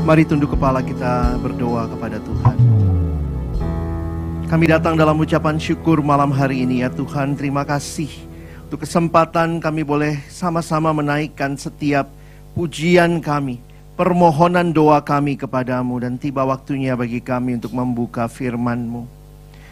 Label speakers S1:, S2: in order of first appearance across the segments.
S1: Mari tunduk kepala kita berdoa kepada Tuhan. Kami datang dalam ucapan syukur malam hari ini ya Tuhan. Terima kasih untuk kesempatan kami boleh sama-sama menaikkan setiap pujian kami, permohonan doa kami kepadamu. Dan tiba waktunya bagi kami untuk membuka firman-Mu.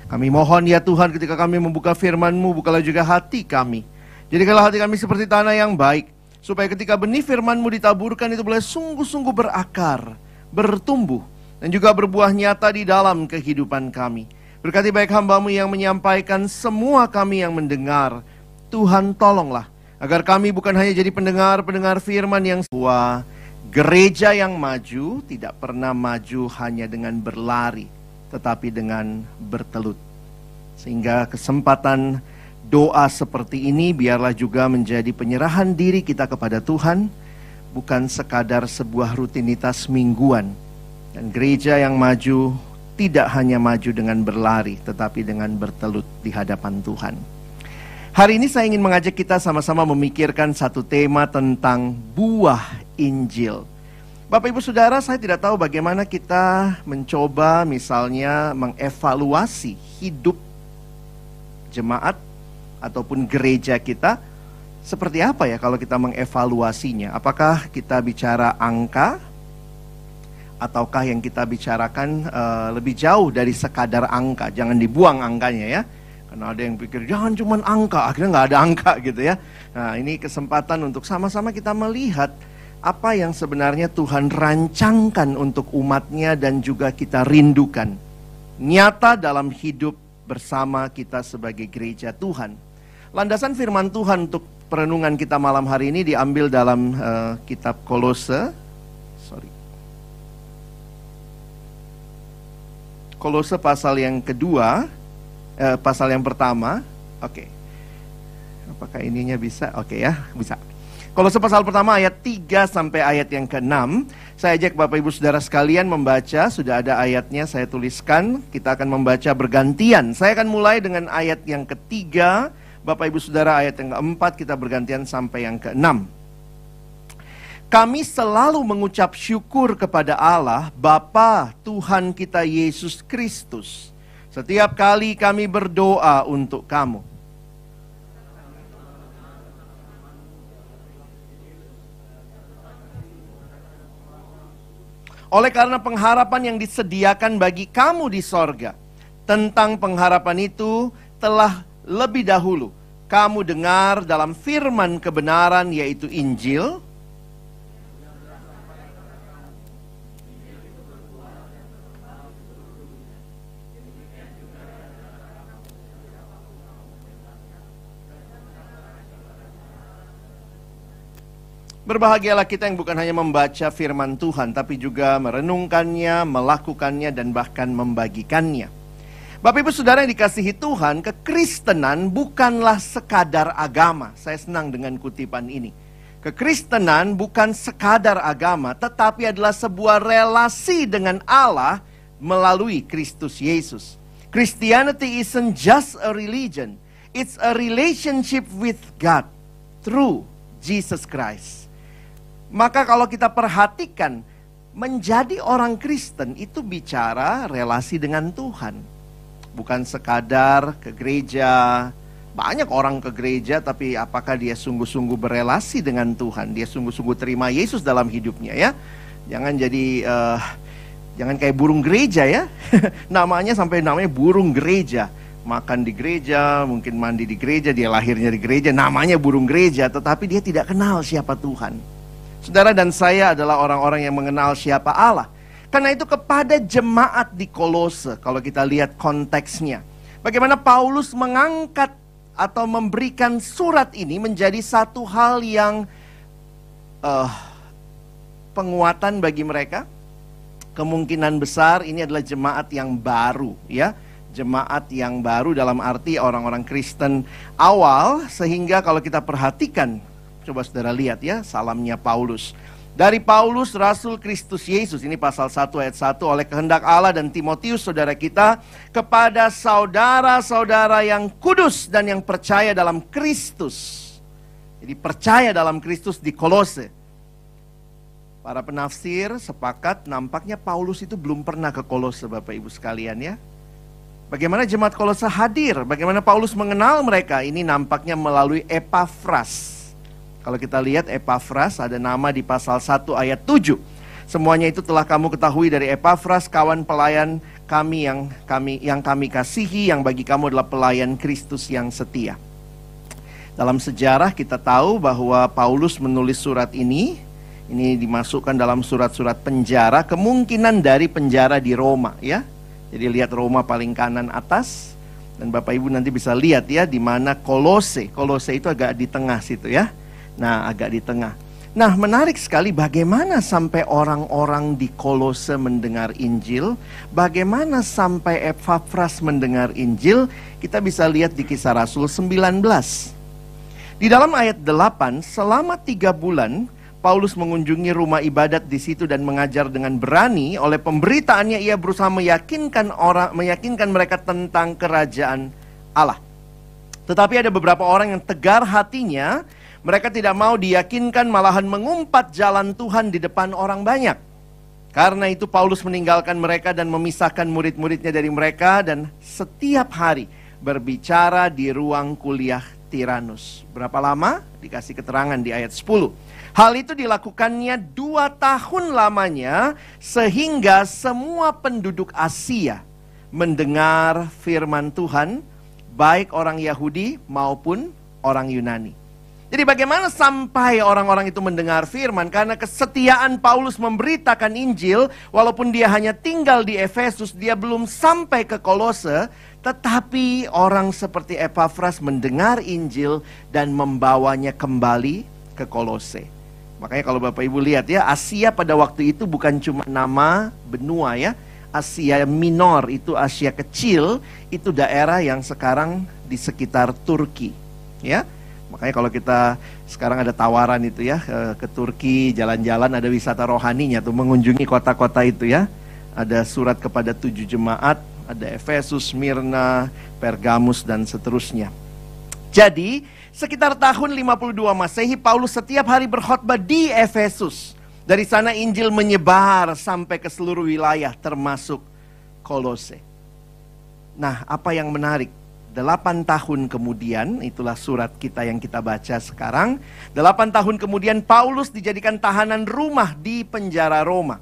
S1: Kami mohon ya Tuhan, ketika kami membuka firman-Mu, bukalah juga hati kami. Jadikanlah hati kami seperti tanah yang baik, supaya ketika benih firman-Mu ditaburkan itu boleh sungguh-sungguh berakar, bertumbuh, dan juga berbuah nyata di dalam kehidupan kami. Berkati baik hamba-Mu yang menyampaikan, semua kami yang mendengar. Tuhan tolonglah, agar kami bukan hanya jadi pendengar-pendengar firman yang sebuah gereja yang maju, tidak pernah maju hanya dengan berlari, tetapi dengan bertelut. Sehingga kesempatan doa seperti ini biarlah juga menjadi penyerahan diri kita kepada Tuhan, bukan sekadar sebuah rutinitas mingguan. Dan gereja yang maju tidak hanya maju dengan berlari, tetapi dengan bertelut di hadapan Tuhan. Hari ini saya ingin mengajak kita sama-sama memikirkan satu tema tentang buah Injil. Bapak Ibu Saudara, saya tidak tahu bagaimana kita mencoba misalnya mengevaluasi hidup jemaat ataupun gereja kita. Seperti apa ya kalau kita mengevaluasinya? Apakah kita bicara angka? Ataukah yang kita bicarakan lebih jauh dari sekadar angka? Jangan dibuang angkanya ya. Karena ada yang pikir jangan cuma angka, akhirnya nggak ada angka gitu ya. Nah, ini kesempatan untuk sama-sama kita melihat apa yang sebenarnya Tuhan rancangkan untuk umatnya dan juga kita rindukan nyata dalam hidup bersama kita sebagai gereja Tuhan. Landasan firman Tuhan untuk perenungan kita malam hari ini diambil dalam kitab Kolose. Kolose pasal yang kedua, pasal yang pertama. Oke. Apakah ininya bisa? Oke ya, bisa. Kolose pasal pertama ayat 3 sampai ayat yang ke-6. Saya ajak Bapak Ibu Saudara sekalian membaca, sudah ada ayatnya saya tuliskan. Kita akan membaca bergantian. Saya akan mulai dengan ayat yang ketiga. Bapak Ibu Saudara ayat yang keempat, kita bergantian sampai yang keenam. Kami selalu mengucap syukur kepada Allah, Bapa Tuhan kita Yesus Kristus. Setiap kali kami berdoa untuk kamu. Oleh karena pengharapan yang disediakan bagi kamu di sorga. Tentang pengharapan itu telah lebih dahulu kamu dengar dalam firman kebenaran, yaitu Injil. Berbahagialah kita yang bukan hanya membaca firman Tuhan, tapi juga merenungkannya, melakukannya, dan bahkan membagikannya. Bapak Ibu Saudara yang dikasihi Tuhan, kekristenan bukanlah sekadar agama. Saya senang dengan kutipan ini. Kekristenan bukan sekadar agama, tetapi adalah sebuah relasi dengan Allah melalui Kristus Yesus. Christianity isn't just a religion. It's a relationship with God through Jesus Christ. Maka kalau kita perhatikan, menjadi orang Kristen itu bicara relasi dengan Tuhan. Bukan sekadar ke gereja. Banyak orang ke gereja, tapi apakah dia sungguh-sungguh berelasi dengan Tuhan? Dia sungguh-sungguh terima Yesus dalam hidupnya ya. Jangan jadi, jangan kayak burung gereja ya. Namanya sampai namanya burung gereja. Makan di gereja, mungkin mandi di gereja, dia lahirnya di gereja. Namanya burung gereja, tetapi dia tidak kenal siapa Tuhan. Saudara dan saya adalah orang-orang yang mengenal siapa Allah. Karena itu kepada jemaat di Kolose, kalau kita lihat konteksnya, bagaimana Paulus mengangkat atau memberikan surat ini menjadi satu hal yang penguatan bagi mereka. Kemungkinan besar ini adalah jemaat yang baru ya. Jemaat yang baru dalam arti orang-orang Kristen awal. Sehingga kalau kita perhatikan, coba saudara lihat ya, salamnya Paulus. Dari Paulus, Rasul Kristus Yesus, ini pasal 1 ayat 1, oleh kehendak Allah dan Timotius saudara kita, kepada saudara-saudara yang kudus dan yang percaya dalam Kristus. Jadi percaya dalam Kristus di Kolose. Para penafsir sepakat nampaknya Paulus itu belum pernah ke Kolose, Bapak Ibu sekalian ya. Bagaimana jemaat Kolose hadir? Bagaimana Paulus mengenal mereka? Ini nampaknya melalui Epafras. Kalau kita lihat Epafras ada nama di pasal 1 ayat 7. Semuanya itu telah kamu ketahui dari Epafras, kawan pelayan kami yang kami kasihi, yang bagi kamu adalah pelayan Kristus yang setia. Dalam sejarah kita tahu bahwa Paulus menulis surat ini dimasukkan dalam surat-surat penjara, kemungkinan dari penjara di Roma ya. Jadi lihat Roma paling kanan atas, dan Bapak Ibu nanti bisa lihat ya di mana Kolose. Kolose itu agak di tengah situ ya. Nah, agak di tengah. Nah, menarik sekali bagaimana sampai orang-orang di Kolose mendengar Injil, bagaimana sampai Epafras mendengar Injil, kita bisa lihat di Kisah Rasul 19. Di dalam ayat 8, selama 3 bulan Paulus mengunjungi rumah ibadat di situ dan mengajar dengan berani. Oleh pemberitaannya ia berusaha meyakinkan mereka tentang kerajaan Allah. Tetapi ada beberapa orang yang tegar hatinya. Mereka tidak mau diyakinkan, malahan mengumpat jalan Tuhan di depan orang banyak. Karena itu Paulus meninggalkan mereka dan memisahkan murid-muridnya dari mereka, dan setiap hari berbicara di ruang kuliah Tiranus. Berapa lama? Dikasih keterangan di ayat 10. Hal itu dilakukannya 2 tahun lamanya, sehingga semua penduduk Asia mendengar firman Tuhan, baik orang Yahudi maupun orang Yunani. Jadi bagaimana sampai orang-orang itu mendengar firman? Karena kesetiaan Paulus memberitakan Injil, walaupun dia hanya tinggal di Efesus, dia belum sampai ke Kolose, tetapi orang seperti Epafras mendengar Injil dan membawanya kembali ke Kolose. Makanya kalau Bapak Ibu lihat ya, Asia pada waktu itu bukan cuma nama benua ya. Asia Minor itu Asia kecil, itu daerah yang sekarang di sekitar Turki ya. Makanya kalau kita sekarang ada tawaran itu ya, ke Turki jalan-jalan, ada wisata rohaninya tuh, mengunjungi kota-kota itu ya. Ada surat kepada 7 jemaat, ada Efesus, Smyrna, Pergamus dan seterusnya. Jadi sekitar tahun 52 Masehi Paulus setiap hari berkhotbah di Efesus. Dari sana Injil menyebar sampai ke seluruh wilayah termasuk Kolose. Nah, apa yang menarik? 8 tahun kemudian, itulah surat kita yang kita baca sekarang. 8 tahun kemudian Paulus dijadikan tahanan rumah di penjara Roma.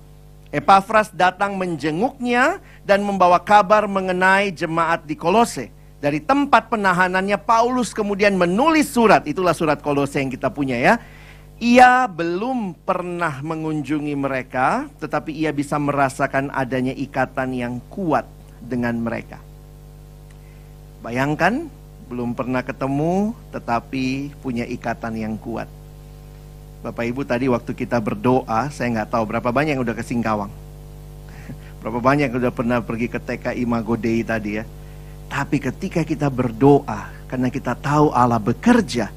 S1: Epafras datang menjenguknya dan membawa kabar mengenai jemaat di Kolose. Dari tempat penahanannya Paulus kemudian menulis surat, itulah surat Kolose yang kita punya ya. Ia belum pernah mengunjungi mereka, tetapi ia bisa merasakan adanya ikatan yang kuat dengan mereka. Bayangkan, belum pernah ketemu, tetapi punya ikatan yang kuat. Bapak Ibu tadi waktu kita berdoa, saya nggak tahu berapa banyak yang udah ke Singkawang. Berapa banyak yang udah pernah pergi ke TKI Imago Dei tadi ya. Tapi ketika kita berdoa, karena kita tahu Allah bekerja,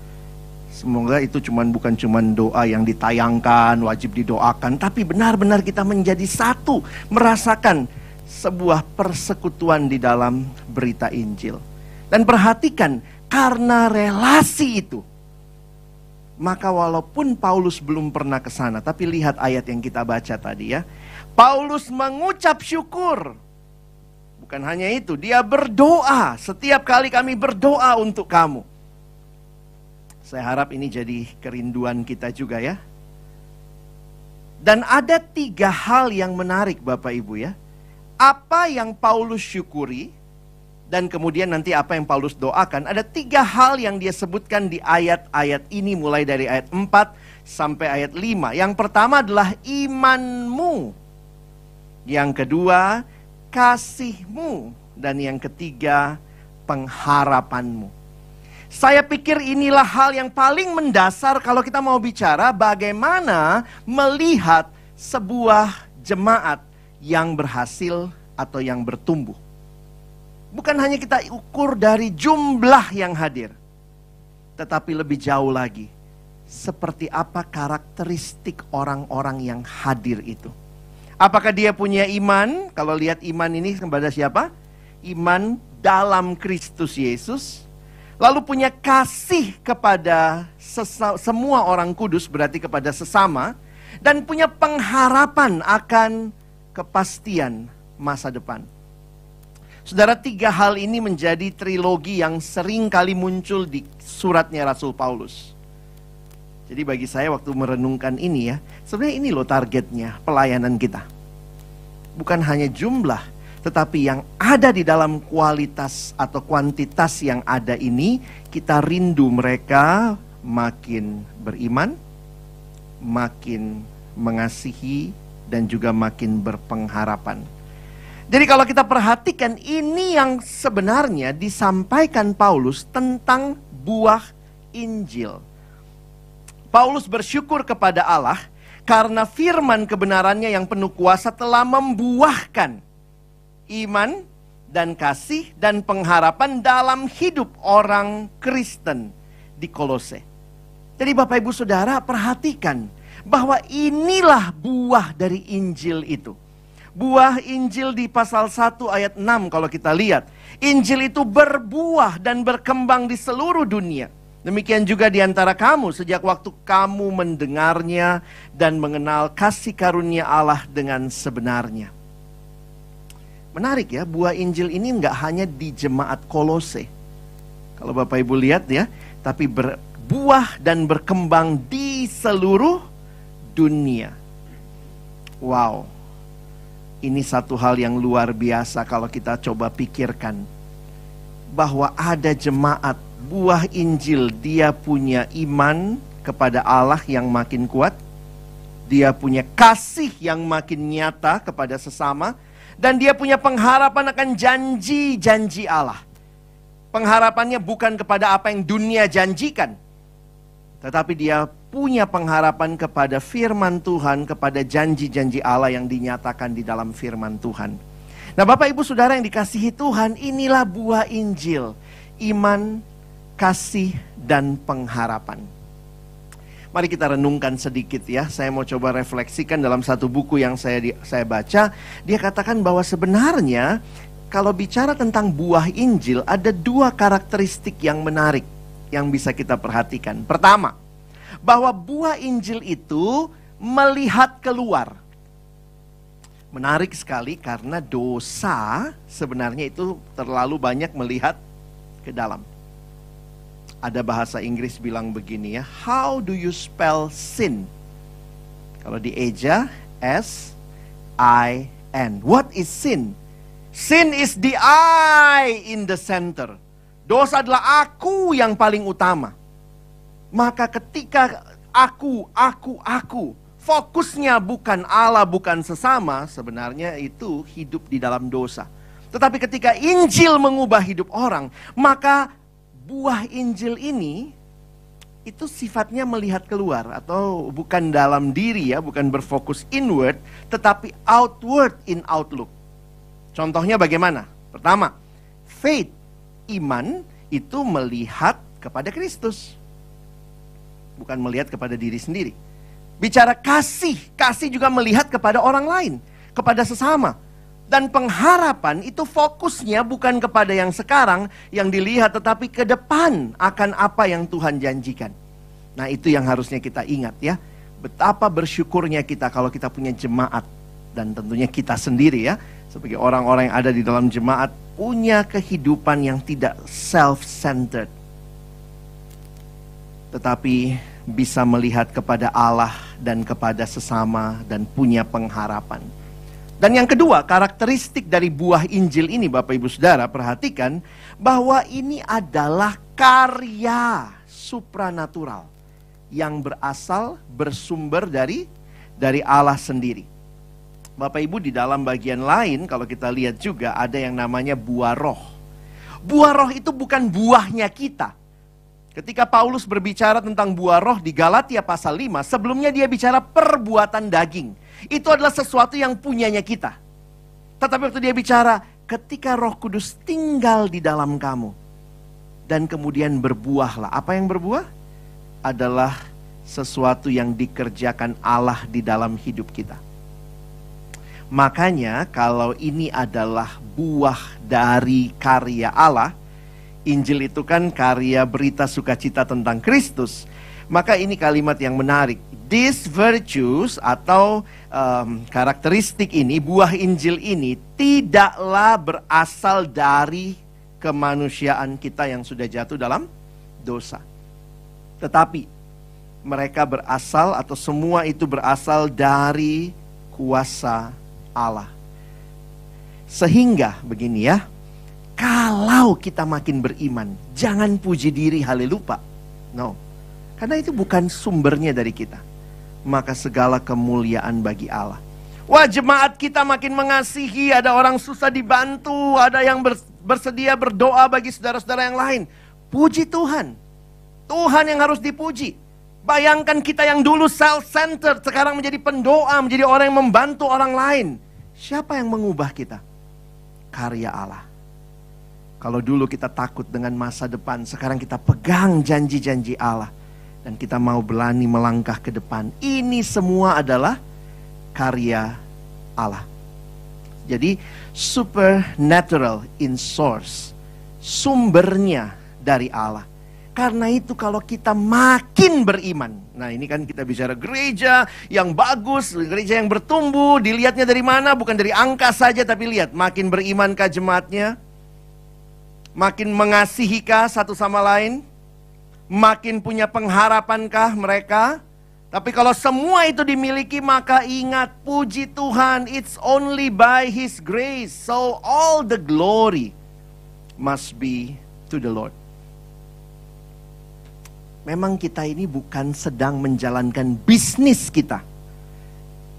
S1: semoga itu bukan cuma doa yang ditayangkan, wajib didoakan, tapi benar-benar kita menjadi satu, merasakan sebuah persekutuan di dalam berita Injil. Dan perhatikan, karena relasi itu, maka walaupun Paulus belum pernah ke sana, tapi lihat ayat yang kita baca tadi ya. Paulus mengucap syukur. Bukan hanya itu, dia berdoa. Setiap kali kami berdoa untuk kamu. Saya harap ini jadi kerinduan kita juga ya. Dan ada 3 hal yang menarik Bapak Ibu ya. Apa yang Paulus syukuri, dan kemudian nanti apa yang Paulus doakan. Ada 3 hal yang dia sebutkan di ayat-ayat ini, mulai dari ayat 4 sampai ayat 5. Yang pertama adalah imanmu. Yang kedua, kasihmu. Dan yang ketiga, pengharapanmu. Saya pikir inilah hal yang paling mendasar kalau kita mau bicara bagaimana melihat sebuah jemaat yang berhasil atau yang bertumbuh. Bukan hanya kita ukur dari jumlah yang hadir, tetapi lebih jauh lagi, seperti apa karakteristik orang-orang yang hadir itu. Apakah dia punya iman? Kalau lihat iman ini kepada siapa? Iman dalam Kristus Yesus. Lalu punya kasih kepada semua orang kudus, berarti kepada sesama. dan punya pengharapan akan kepastian masa depan. Saudara, 3 hal ini menjadi trilogi yang sering kali muncul di suratnya Rasul Paulus. Jadi bagi saya waktu merenungkan ini ya, sebenarnya ini loh targetnya pelayanan kita. Bukan hanya jumlah, tetapi yang ada di dalam kualitas atau kuantitas yang ada ini, kita rindu mereka makin beriman, makin mengasihi, dan juga makin berpengharapan. Jadi kalau kita perhatikan, ini yang sebenarnya disampaikan Paulus tentang buah Injil. Paulus bersyukur kepada Allah karena firman kebenarannya yang penuh kuasa telah membuahkan iman dan kasih dan pengharapan dalam hidup orang Kristen di Kolose. Jadi Bapak Ibu Saudara, perhatikan bahwa inilah buah dari Injil itu. Buah Injil di pasal 1 ayat 6 kalau kita lihat. Injil itu berbuah dan berkembang di seluruh dunia. Demikian juga di antara kamu sejak waktu kamu mendengarnya dan mengenal kasih karunia Allah dengan sebenarnya. Menarik ya, buah Injil ini nggak hanya di jemaat Kolose. Kalau Bapak Ibu lihat ya, tapi berbuah dan berkembang di seluruh dunia. Wow. Ini satu hal yang luar biasa kalau kita coba pikirkan. Bahwa ada jemaat buah Injil, dia punya iman kepada Allah yang makin kuat. Dia punya kasih yang makin nyata kepada sesama. Dan dia punya pengharapan akan janji-janji Allah. Pengharapannya bukan kepada apa yang dunia janjikan. Tetapi dia punya pengharapan kepada firman Tuhan, kepada janji-janji Allah yang dinyatakan di dalam firman Tuhan. Nah Bapak Ibu Saudara yang dikasihi Tuhan, inilah buah Injil. Iman, kasih, dan pengharapan. Mari kita renungkan sedikit ya. Saya mau coba refleksikan dalam satu buku yang saya baca. Dia katakan bahwa sebenarnya kalau bicara tentang buah Injil, ada 2 karakteristik yang menarik yang bisa kita perhatikan. Pertama, bahwa buah Injil itu melihat keluar. Menarik sekali karena dosa sebenarnya itu terlalu banyak melihat ke dalam. Ada bahasa Inggris bilang begini ya, how do you spell sin? Kalau di eja, S-I-N. What is sin? Sin is the I in the center. Dosa adalah aku yang paling utama. Maka ketika aku, fokusnya bukan Allah, bukan sesama, sebenarnya itu hidup di dalam dosa. Tetapi ketika Injil mengubah hidup orang, maka buah Injil ini itu sifatnya melihat keluar, atau bukan dalam diri ya, bukan berfokus inward, tetapi outward in outlook. Contohnya bagaimana? Pertama, faith, iman itu melihat kepada Kristus, bukan melihat kepada diri sendiri. Bicara kasih, kasih juga melihat kepada orang lain, kepada sesama. Dan pengharapan itu fokusnya bukan kepada yang sekarang yang dilihat, tetapi ke depan akan apa yang Tuhan janjikan. Nah itu yang harusnya kita ingat ya. Betapa bersyukurnya kita kalau kita punya jemaat. Dan tentunya kita sendiri ya, sebagai orang-orang yang ada di dalam jemaat, punya kehidupan yang tidak self-centered, tetapi bisa melihat kepada Allah dan kepada sesama dan punya pengharapan. Dan yang kedua, karakteristik dari buah Injil ini Bapak Ibu Saudara, perhatikan bahwa ini adalah karya supranatural yang bersumber dari Allah sendiri. Bapak Ibu, di dalam bagian lain kalau kita lihat juga ada yang namanya buah roh. Buah roh itu bukan buahnya kita. Ketika Paulus berbicara tentang buah roh di Galatia pasal 5, sebelumnya dia bicara perbuatan daging. Itu adalah sesuatu yang punyanya kita. Tetapi waktu dia bicara, ketika Roh Kudus tinggal di dalam kamu, dan kemudian berbuahlah. Apa yang berbuah? Adalah sesuatu yang dikerjakan Allah di dalam hidup kita. Makanya kalau ini adalah buah dari karya Allah, Injil itu kan karya berita sukacita tentang Kristus. Maka ini kalimat yang menarik. these virtues atau karakteristik ini, buah Injil ini tidaklah berasal dari kemanusiaan kita yang sudah jatuh dalam dosa. Tetapi mereka berasal atau semua itu berasal dari kuasa Allah. Sehingga begini ya, kalau kita makin beriman, jangan puji diri haleluya. No. Karena itu bukan sumbernya dari kita. Maka segala kemuliaan bagi Allah. Wah, jemaat kita makin mengasihi, ada orang susah dibantu, ada yang bersedia berdoa bagi saudara-saudara yang lain. Puji Tuhan. Tuhan yang harus dipuji. Bayangkan kita yang dulu self-centered, sekarang menjadi pendoa, menjadi orang yang membantu orang lain. Siapa yang mengubah kita? Karya Allah. Kalau dulu kita takut dengan masa depan, sekarang kita pegang janji-janji Allah. Dan kita mau berani melangkah ke depan. Ini semua adalah karya Allah. Jadi supernatural in source. Sumbernya dari Allah. Karena itu kalau kita makin beriman. Nah ini kan kita bicara gereja yang bagus, gereja yang bertumbuh. Dilihatnya dari mana? Bukan dari angka saja, tapi lihat. Makin berimankah jemaatnya? Makin mengasihikah satu sama lain? Makin punya pengharapankah mereka? Tapi kalau semua itu dimiliki, maka ingat, puji Tuhan, it's only by His grace. So all the glory must be to the Lord. Memang kita ini bukan sedang menjalankan bisnis kita.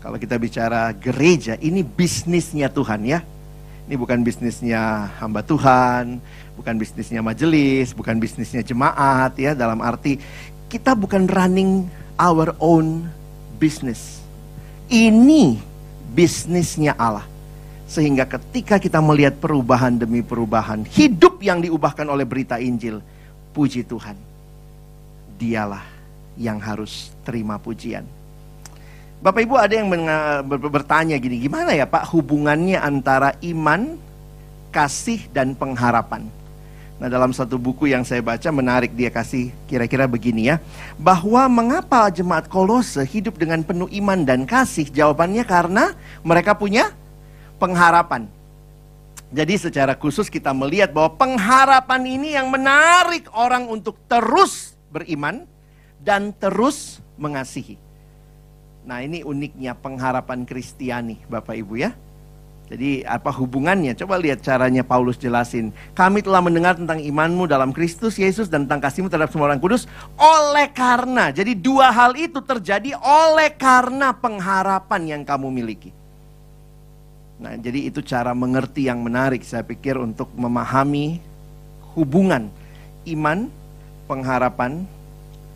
S1: Kalau kita bicara gereja, ini bisnisnya Tuhan ya. Ini bukan bisnisnya hamba Tuhan, bukan bisnisnya majelis, bukan bisnisnya jemaat ya. Dalam arti kita bukan running our own business. Ini bisnisnya Allah. Sehingga ketika kita melihat perubahan demi perubahan, hidup yang diubahkan oleh berita Injil, puji Tuhan. Dialah yang harus terima pujian. Bapak Ibu ada yang bertanya gini, gimana ya Pak hubungannya antara iman, kasih, dan pengharapan? Nah dalam satu buku yang saya baca menarik, dia kasih kira-kira begini ya. Bahwa mengapa jemaat Kolose hidup dengan penuh iman dan kasih? Jawabannya karena mereka punya pengharapan. Jadi secara khusus kita melihat bahwa pengharapan ini yang menarik orang untuk terus beriman dan terus mengasihi. Nah ini uniknya pengharapan Kristiani Bapak Ibu ya. Jadi apa hubungannya? Coba lihat caranya Paulus jelasin. Kami telah mendengar tentang imanmu dalam Kristus Yesus dan tentang kasihmu terhadap semua orang kudus. Oleh karena, jadi dua hal itu terjadi oleh karena pengharapan yang kamu miliki. Nah jadi itu cara mengerti yang menarik saya pikir untuk memahami hubungan iman, pengharapan,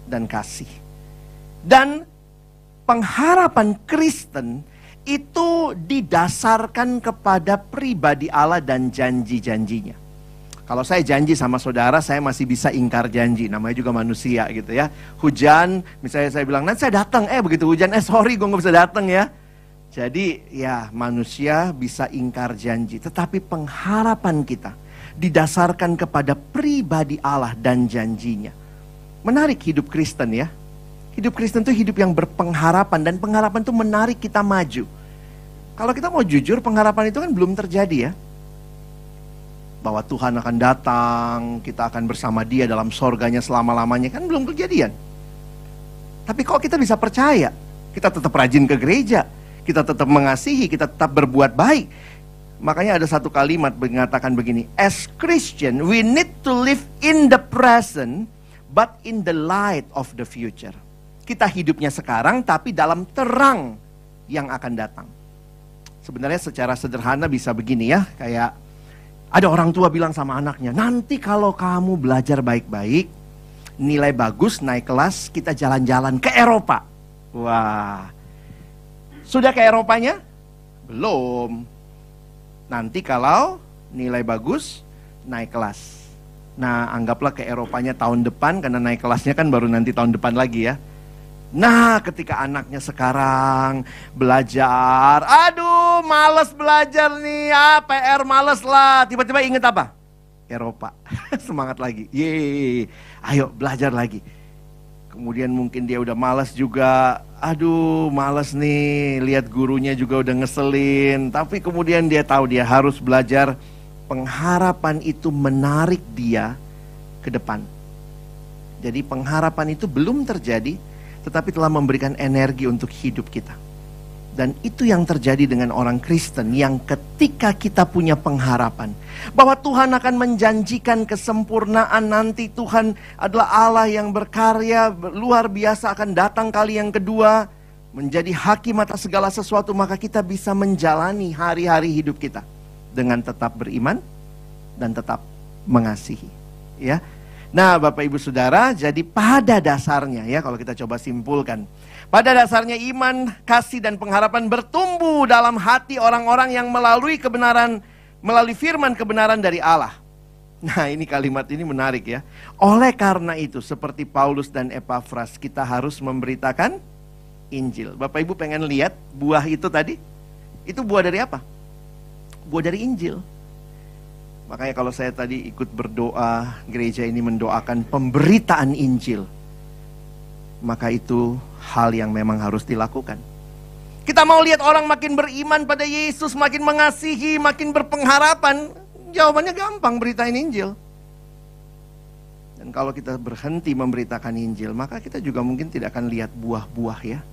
S1: dan kasih. Dan pengharapan Kristen itu didasarkan kepada pribadi Allah dan janji-janjinya. Kalau saya janji sama saudara, saya masih bisa ingkar janji. Namanya juga manusia gitu ya. Hujan, misalnya saya bilang, nanti saya datang. Begitu hujan, sorry gue gak bisa datang ya. Jadi ya manusia bisa ingkar janji. Tetapi pengharapan kita didasarkan kepada pribadi Allah dan janjinya. Menarik hidup Kristen ya. Hidup Kristen itu hidup yang berpengharapan. Dan pengharapan itu menarik kita maju. Kalau kita mau jujur, pengharapan itu kan belum terjadi ya. Bahwa Tuhan akan datang, kita akan bersama Dia dalam sorganya selama-lamanya, kan belum kejadian. Tapi kok kita bisa percaya? Kita tetap rajin ke gereja, kita tetap mengasihi, kita tetap berbuat baik. Makanya ada satu kalimat mengatakan begini, as Christian we need to live in the present but in the light of the future. Kita hidupnya sekarang tapi dalam terang yang akan datang. Sebenarnya secara sederhana bisa begini ya, kayak ada orang tua bilang sama anaknya, nanti kalau kamu belajar baik-baik, nilai bagus, naik kelas, kita jalan-jalan ke Eropa. Wah, sudah ke Eropanya? Belum. Nanti kalau nilai bagus, naik kelas. Nah, anggaplah ke Eropanya tahun depan, karena naik kelasnya kan baru nanti tahun depan lagi ya. Nah, ketika anaknya sekarang belajar, aduh males belajar nih, PR males lah. Tiba-tiba inget apa? Eropa. Semangat lagi, yeay, ayo belajar lagi. Kemudian mungkin dia udah malas juga, aduh males nih, lihat gurunya juga udah ngeselin. Tapi kemudian dia tahu dia harus belajar. Pengharapan itu menarik dia ke depan. Jadi pengharapan itu belum terjadi, tetapi telah memberikan energi untuk hidup kita. Dan itu yang terjadi dengan orang Kristen, yang ketika kita punya pengharapan bahwa Tuhan akan menjanjikan kesempurnaan, nanti Tuhan adalah Allah yang berkarya luar biasa, akan datang kali yang kedua menjadi hakim atas segala sesuatu, maka kita bisa menjalani hari-hari hidup kita dengan tetap beriman dan tetap mengasihi, ya. Nah, Bapak Ibu Saudara, jadi pada dasarnya ya, kalau kita coba simpulkan, pada dasarnya iman, kasih dan pengharapan bertumbuh dalam hati orang-orang yang melalui kebenaran, melalui firman kebenaran dari Allah. Nah, ini kalimat ini menarik ya. Oleh karena itu, seperti Paulus dan Epafras, kita harus memberitakan Injil. Bapak Ibu pengen lihat buah itu tadi? Itu buah dari apa? Buah dari Injil. Makanya kalau saya tadi ikut berdoa, gereja ini mendoakan pemberitaan Injil, maka itu hal yang memang harus dilakukan. Kita mau lihat orang makin beriman pada Yesus, makin mengasihi, makin berpengharapan. Jawabannya gampang, beritain Injil. Dan kalau kita berhenti memberitakan Injil, maka kita juga mungkin tidak akan lihat buah-buah ya.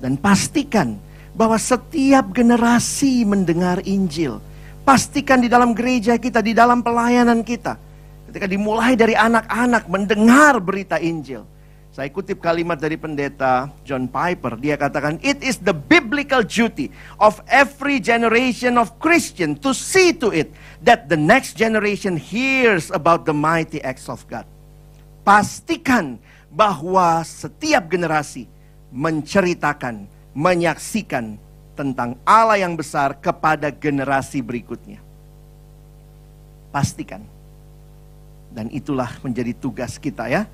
S1: Dan pastikan bahwa setiap generasi mendengar Injil. Pastikan di dalam gereja kita, di dalam pelayanan kita, ketika dimulai dari anak-anak mendengar berita Injil. Saya kutip kalimat dari pendeta John Piper. Dia katakan, "It is the biblical duty of every generation of Christian to see to it that the next generation hears about the mighty acts of God." Pastikan bahwa setiap generasi menceritakan, menyaksikan tentang Allah yang besar kepada generasi berikutnya. Pastikan. Dan itulah menjadi tugas kita ya.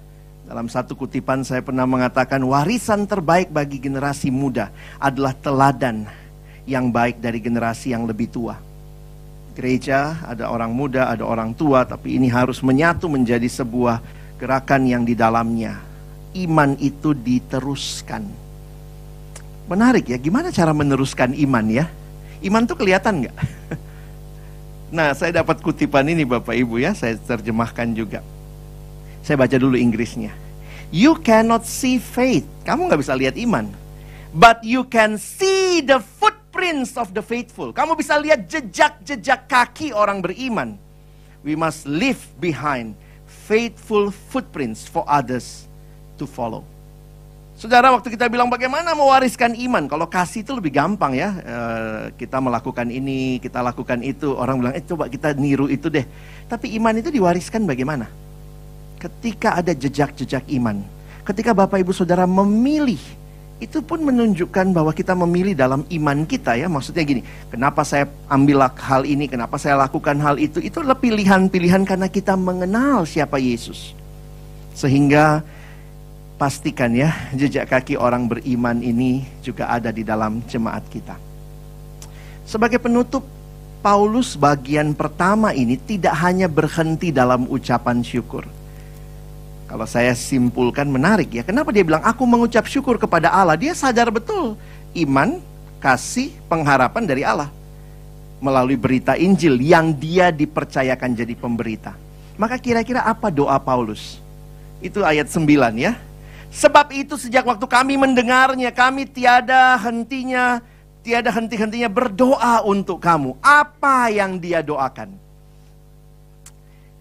S1: Dalam satu kutipan saya pernah mengatakan, warisan terbaik bagi generasi muda adalah teladan yang baik dari generasi yang lebih tua. Gereja ada orang muda, ada orang tua, tapi ini harus menyatu menjadi sebuah gerakan yang di dalamnya iman itu diteruskan. Menarik ya, gimana cara meneruskan iman ya? Iman tuh kelihatan nggak? Nah, saya dapat kutipan ini Bapak Ibu ya, saya terjemahkan juga. Saya baca dulu Inggrisnya. You cannot see faith. Kamu nggak bisa lihat iman. But you can see the footprints of the faithful. Kamu bisa lihat jejak-jejak kaki orang beriman. We must leave behind faithful footprints for others to follow. Saudara, waktu kita bilang bagaimana mewariskan iman, kalau kasih itu lebih gampang ya. Kita melakukan ini, kita lakukan itu. Orang bilang, coba kita niru itu deh. Tapi iman itu diwariskan bagaimana? Ketika ada jejak-jejak iman. Ketika Bapak Ibu Saudara memilih, itu pun menunjukkan bahwa kita memilih dalam iman kita ya. Maksudnya gini, kenapa saya ambil hal ini, kenapa saya lakukan hal itu. Itu adalah pilihan-pilihan karena kita mengenal siapa Yesus. Sehingga pastikan ya, jejak kaki orang beriman ini juga ada di dalam jemaat kita. Sebagai penutup, Paulus bagian pertama ini tidak hanya berhenti dalam ucapan syukur. Kalau saya simpulkan menarik ya, kenapa dia bilang aku mengucap syukur kepada Allah? Dia sadar betul iman, kasih, pengharapan dari Allah melalui berita Injil yang dia dipercayakan jadi pemberita. Maka kira-kira apa doa Paulus? Itu ayat 9 ya. Sebab itu sejak waktu kami mendengarnya, kami tiada henti-hentinya berdoa untuk kamu. Apa yang dia doakan?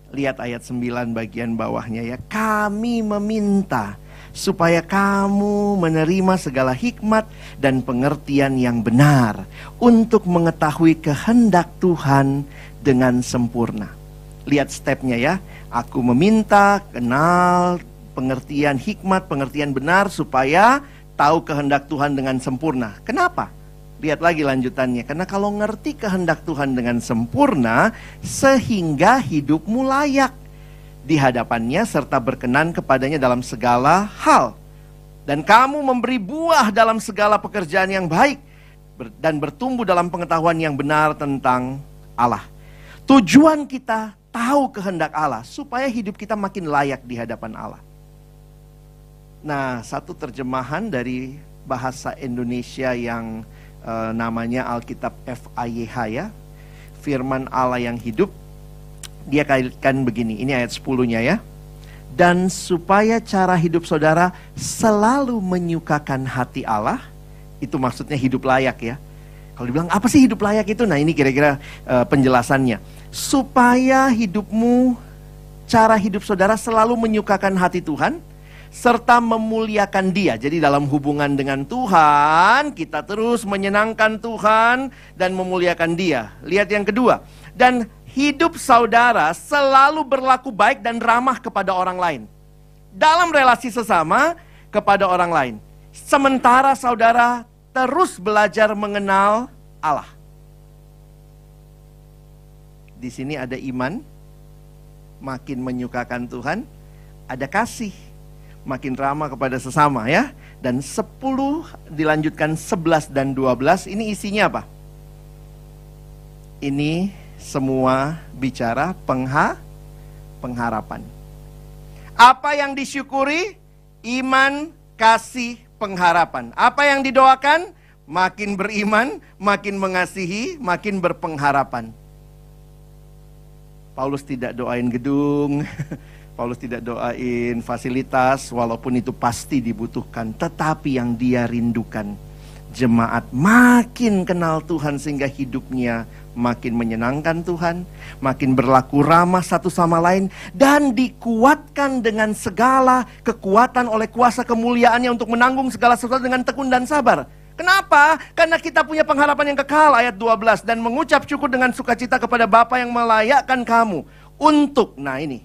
S1: Lihat ayat 9 bagian bawahnya ya. Kami meminta supaya kamu menerima segala hikmat dan pengertian yang benar untuk mengetahui kehendak Tuhan dengan sempurna. Lihat stepnya ya. Aku meminta, kenal pengertian hikmat, pengertian benar supaya tahu kehendak Tuhan dengan sempurna. Kenapa? Lihat lagi lanjutannya. Karena kalau ngerti kehendak Tuhan dengan sempurna, sehingga hidupmu layak di hadapannya serta berkenan kepadanya dalam segala hal. Dan kamu memberi buah dalam segala pekerjaan yang baik dan bertumbuh dalam pengetahuan yang benar tentang Allah. Tujuan kita tahu kehendak Allah supaya hidup kita makin layak di hadapan Allah. Nah, satu terjemahan dari bahasa Indonesia yang namanya Alkitab FAYH ya, firman Allah yang hidup. Dia kaitkan begini, ini ayat 10-nya ya. Dan supaya cara hidup saudara selalu menyukakan hati Allah, itu maksudnya hidup layak ya. Kalau dibilang apa sih hidup layak itu? Nah ini kira-kira penjelasannya. Supaya hidupmu, cara hidup saudara selalu menyukakan hati Tuhan, serta memuliakan Dia. Jadi dalam hubungan dengan Tuhan, kita terus menyenangkan Tuhan dan memuliakan Dia. Lihat yang kedua. Dan hidup saudara selalu berlaku baik dan ramah kepada orang lain. Dalam relasi sesama kepada orang lain. Sementara saudara terus belajar mengenal Allah. Di sini ada iman, makin menyukakan Tuhan, ada kasih, makin ramah kepada sesama ya. Dan 10 dilanjutkan 11 dan 12, ini isinya apa? Ini semua bicara pengharapan. Apa yang disyukuri? Iman, kasih, pengharapan. Apa yang didoakan? Makin beriman, makin mengasihi, makin berpengharapan. Paulus tidak doain gedung, Paulus tidak doain fasilitas, walaupun itu pasti dibutuhkan. Tetapi yang dia rindukan, jemaat makin kenal Tuhan sehingga hidupnya makin menyenangkan Tuhan, makin berlaku ramah satu sama lain, dan dikuatkan dengan segala kekuatan oleh kuasa kemuliaannya untuk menanggung segala sesuatu dengan tekun dan sabar. Kenapa? Karena kita punya pengharapan yang kekal, ayat 12. Dan mengucap syukur dengan sukacita kepada Bapa yang melayakkan kamu untuk, nah ini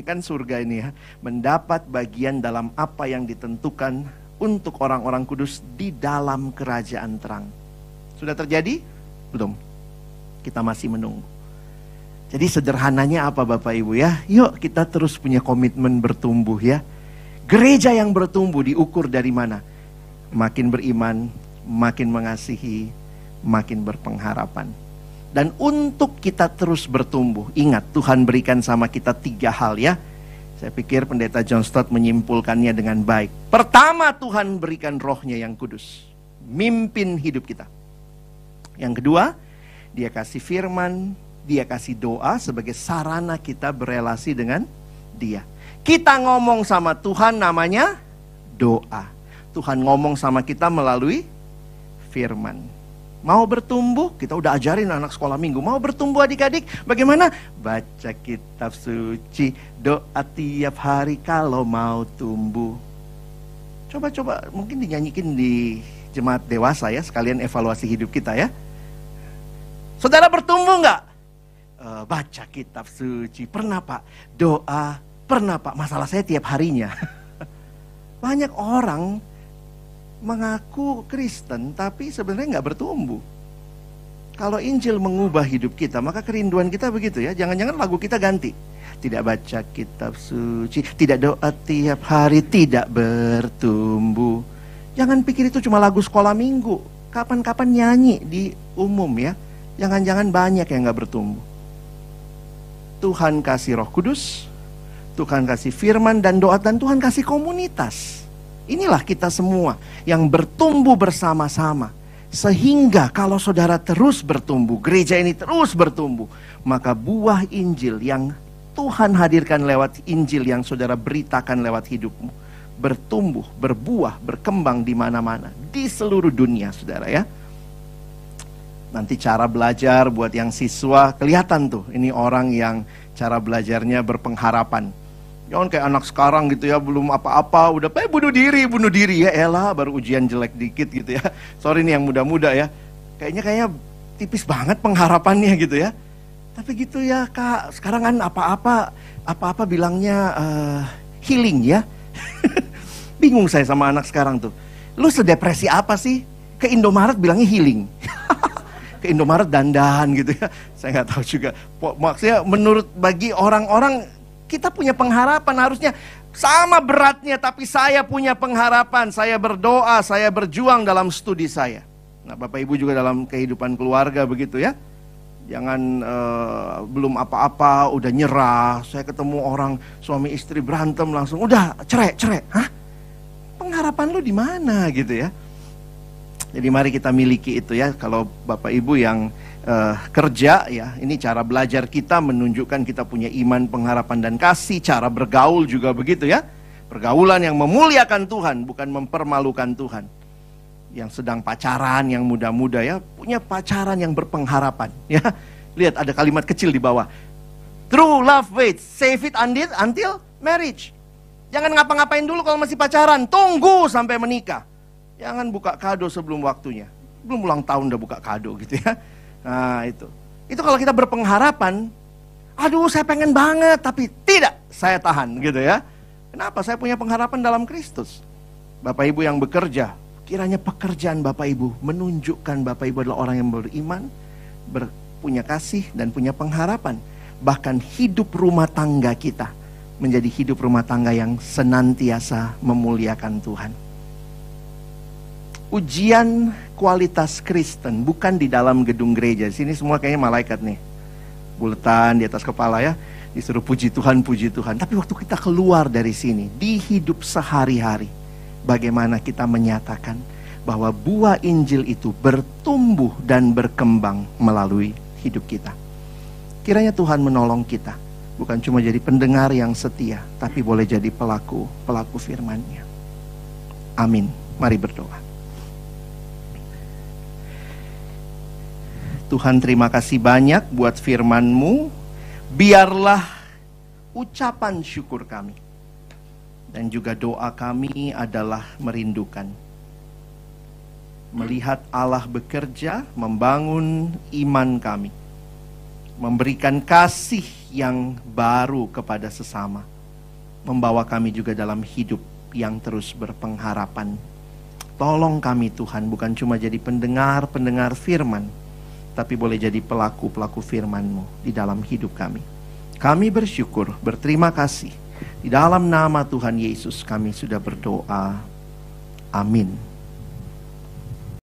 S1: kan surga ini ya, mendapat bagian dalam apa yang ditentukan untuk orang-orang kudus di dalam kerajaan terang. Sudah terjadi? Belum. Kita masih menunggu. Jadi sederhananya apa Bapak Ibu ya? Yuk kita terus punya komitmen bertumbuh ya. Gereja yang bertumbuh diukur dari mana? Makin beriman, makin mengasihi, makin berpengharapan. Dan untuk kita terus bertumbuh, ingat Tuhan berikan sama kita 3 hal ya. Saya pikir Pendeta John Stott menyimpulkannya dengan baik. Pertama, Tuhan berikan rohnya yang kudus, mimpin hidup kita. Yang kedua, Dia kasih firman, Dia kasih doa sebagai sarana kita berelasi dengan Dia. Kita ngomong sama Tuhan namanya doa. Tuhan ngomong sama kita melalui firman. Mau bertumbuh, kita udah ajarin anak sekolah minggu. Mau bertumbuh adik-adik, bagaimana? Baca kitab suci, doa tiap hari kalau mau tumbuh. Coba-coba mungkin dinyanyikin di jemaat dewasa ya, sekalian evaluasi hidup kita ya. Saudara bertumbuh nggak? Baca kitab suci, pernah Pak? Doa, pernah Pak? Masalah saya tiap harinya. Banyak orang mengaku Kristen tapi sebenarnya nggak bertumbuh. Kalau Injil mengubah hidup kita, maka kerinduan kita begitu ya. Jangan-jangan lagu kita ganti. Tidak baca kitab suci, tidak doa tiap hari, tidak bertumbuh. Jangan pikir itu cuma lagu sekolah minggu. Kapan-kapan nyanyi di umum ya. Jangan-jangan banyak yang gak bertumbuh. Tuhan kasih Roh Kudus, Tuhan kasih firman dan doa, dan Tuhan kasih komunitas. Inilah kita semua yang bertumbuh bersama-sama. Sehingga kalau saudara terus bertumbuh, gereja ini terus bertumbuh, maka buah Injil yang Tuhan hadirkan lewat Injil yang saudara beritakan lewat hidupmu, bertumbuh, berbuah, berkembang di mana-mana, di seluruh dunia saudara ya. Nanti cara belajar buat yang siswa kelihatan tuh, ini orang yang cara belajarnya berpengharapan. Jangan kayak anak sekarang gitu ya, belum apa-apa udah bunuh diri ya, elah baru ujian jelek dikit gitu ya. Sorry nih yang muda-muda ya, kayaknya tipis banget pengharapannya gitu ya. Tapi gitu ya Kak, sekarang kan apa-apa bilangnya healing ya. Bingung saya sama anak sekarang tuh. Lu sedepresi apa sih? Ke Indomaret bilangnya healing. Ke Indomaret dandan gitu ya. Saya nggak tahu juga. Maksudnya menurut bagi orang-orang kita punya pengharapan, harusnya sama beratnya, tapi saya punya pengharapan. Saya berdoa, saya berjuang dalam studi saya. Nah Bapak Ibu juga dalam kehidupan keluarga begitu ya. Jangan belum apa-apa udah nyerah. Saya ketemu orang suami istri berantem langsung udah cerai. Hah? Pengharapan lu di mana gitu ya? Jadi mari kita miliki itu ya. Kalau Bapak Ibu yang kerja ya, ini cara belajar kita menunjukkan kita punya iman, pengharapan dan kasih. Cara bergaul juga begitu ya. Pergaulan yang memuliakan Tuhan, bukan mempermalukan Tuhan. Yang sedang pacaran, yang muda-muda ya, punya pacaran yang berpengharapan ya. Lihat ada kalimat kecil di bawah. True love waits, save it until marriage. Jangan ngapa-ngapain dulu kalau masih pacaran, tunggu sampai menikah. Jangan buka kado sebelum waktunya. Belum ulang tahun udah buka kado gitu ya. Nah itu kalau kita berpengharapan, aduh saya pengen banget, tapi tidak, saya tahan gitu ya. Kenapa? Saya punya pengharapan dalam Kristus. Bapak Ibu yang bekerja, kiranya pekerjaan Bapak Ibu menunjukkan Bapak Ibu adalah orang yang beriman, punya kasih dan punya pengharapan. Bahkan hidup rumah tangga kita menjadi hidup rumah tangga yang senantiasa memuliakan Tuhan. Ujian kualitas Kristen bukan di dalam gedung gereja. Sini semua kayaknya malaikat nih. Buletan di atas kepala ya. Disuruh puji Tuhan, puji Tuhan. Tapi waktu kita keluar dari sini, di hidup sehari-hari, bagaimana kita menyatakan bahwa buah Injil itu bertumbuh dan berkembang melalui hidup kita. Kiranya Tuhan menolong kita. Bukan cuma jadi pendengar yang setia, tapi boleh jadi pelaku firman-Nya. Amin. Mari berdoa. Tuhan, terima kasih banyak buat firman-Mu. Biarlah ucapan syukur kami dan juga doa kami adalah merindukan melihat Allah bekerja, membangun iman kami, memberikan kasih yang baru kepada sesama, membawa kami juga dalam hidup yang terus berpengharapan. Tolong kami Tuhan, bukan cuma jadi pendengar firman, tapi boleh jadi pelaku firman-Mu di dalam hidup kami. Kami bersyukur, berterima kasih. Di dalam nama Tuhan Yesus kami sudah berdoa. Amin.